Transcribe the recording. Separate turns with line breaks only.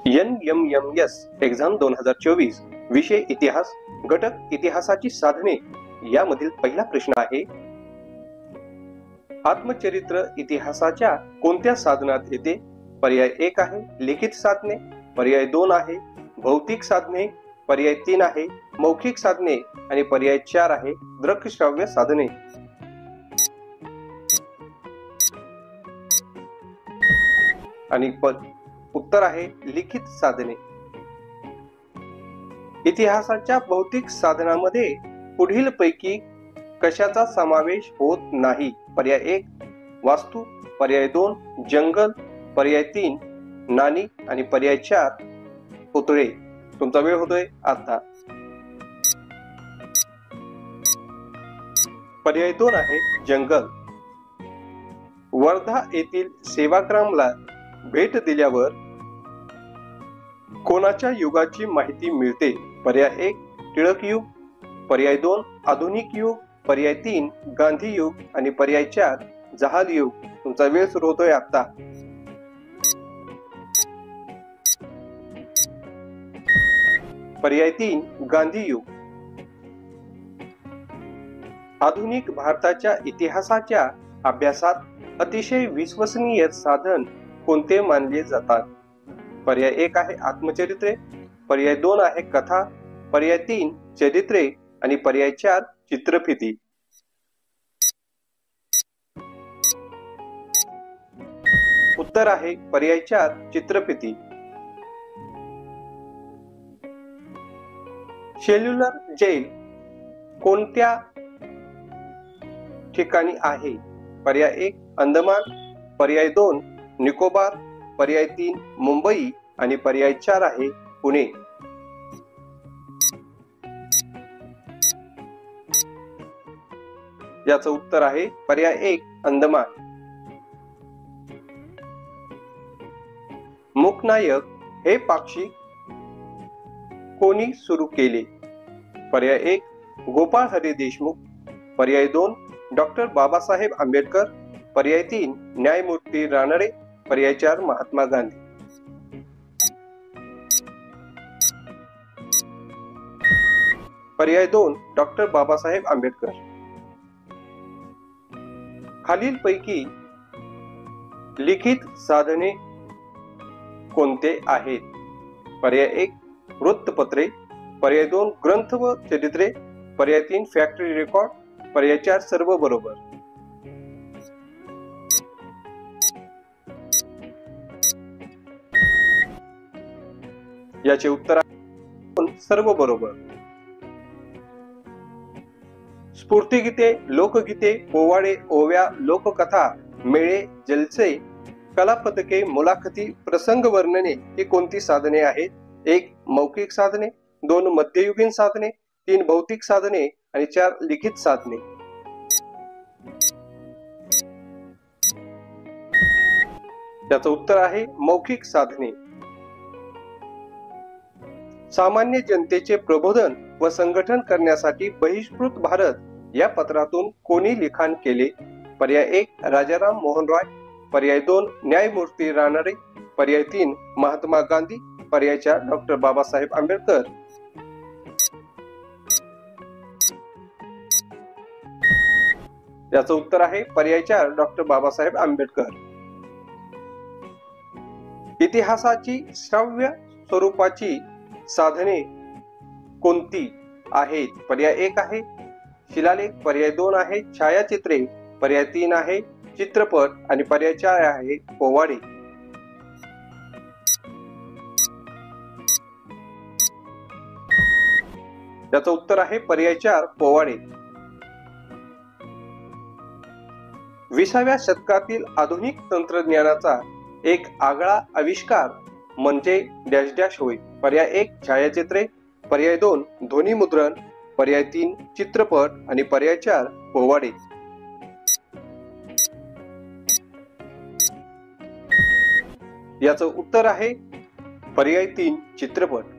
NMMS exam 2024 विषय इतिहास घटक इतिहासाची साधने यामधील पहिला प्रश्न आहे, आत्मचरित्र इतिहासाच्या कोणत्या साधनात येते? पर्याय 1 आहे लिखित साधने, पर्याय 2 आहे भौतिक साधने, पर्याय 3 आहे मौखिक साधने आणि पर्याय 4 आहे दृकश्राव्य साधने. आणि उत्तर आहे लिखित साधने. इतिहासाच्या भौतिक साधनामध्ये पुढील पैकी कशाचा समावेश होत नाही? पर्याय 1 वास्तू, पर्याय 2 जंगल, पर्याय 3 नाणी आणि पर्याय 4 पुतळे. तुमचा वेळ होतोय आता. पर्याय 2 आहे जंगल. वर्धा येथील सेवाग्रामला भेट दिल्यावर कोणाच्या युगाची माहिती मिळते? पर्याय 1 टिळक युग, पर्याय 2 आधुनिक युग, पर्याय 3 गांधी युग आणि पर्याय 4 जहाल युग. तुमचा वेळ सुरू होतोय आता. पर्याय 3 गांधी युग. आधुनिक भारताच्या इतिहासाच्या अभ्यासात अतिशय विश्वसनीय साधन कोणते मानले जातात? पर्याय 1 आहे आत्मचरित्रे, पर्याय 2 आहे कथा, पर्याय 3 चरित्रे आणि पर्याय 4 चित्रफिती. उत्तर आहे पर्याय 4 चित्रफिती. सेल्युलर जेल कोणत्या ठिकाणी आहे? पर्याय 1 अंदमान, पर्याय 2 निकोबार, पर्याय 3 मुंबई आणि पर्याय 4 आहे पुणे. याचं उत्तर आहे पर्याय 1 अंदमान. मूकनायक हे पाक्षिक कोणी सुरू केले? पर्याय 1 गोपाळ हरी देशमुख, पर्याय 2 डॉक्टर बाबासाहेब आंबेडकर, पर्याय 3 न्यायमूर्ती रानडे, पर्याय 4 महात्मा गांधी. पर्याय 2 डॉक्टर बाबासाहेब आंबेडकर. खालीलपैकी लिखित साधने कोणते आहेत? पर्याय 1 वृत्तपत्रे, पर्याय 2 ग्रंथ व चरित्रे, पर्याय 3 फॅक्टरी रेकॉर्ड, पर्याय 4 सर्व बरोबर. याचे उत्तर सर्व बरोबर. स्फूर्तिगीते, लोकगीते, पोवाडे, ओव्या, लोककथा, मेळे, जलसे, कलापथके, मुलाखती, प्रसंग वर्णने ही कोणती साधने आहेत? 1 मौखिक साधने, 2 मध्ययुगीन साधने, 3 भौतिक साधने आणि 4 लिखित साधने. त्याचं उत्तर आहे मौखिक साधने. सामान्य जनतेचे प्रबोधन व संघटन करण्यासाठी बहिष्कृत भारत या पत्रातून कोणी लिखाण केले? पर्याय 1 राजाराम मोहन रॉय, पर्याय 2 न्यायमूर्ती रानडे, पर्याय 3 महात्मा गांधी, पर्याय 4 डॉक्टर बाबासाहेब आंबेडकर. याचं उत्तर आहे पर्याय 4 डॉक्टर बाबासाहेब आंबेडकर. इतिहासाची श्राव्य स्वरूपाची साधने कोणती आहेत? पर्याय 1 आहे शिलालेख, पर्याय 2 आहे छायाचित्रे, पर्याय 3 आहे चित्रपट आणि पर्याय 4 आहे पोवाडे. याचं उत्तर आहे पर्याय 4 पोवाडे. 20व्या शतकातील आधुनिक तंत्रज्ञानाचा एक आगळा आविष्कार म्हणजे डॅश डॅश होय. पर्याय 1 छायाचित्रे, पर्याय 2 ध्वनिमुद्रण, पर्याय 3 चित्रपट आणि पर्याय 4 पोवाडे. याचं उत्तर आहे पर्याय 3 चित्रपट.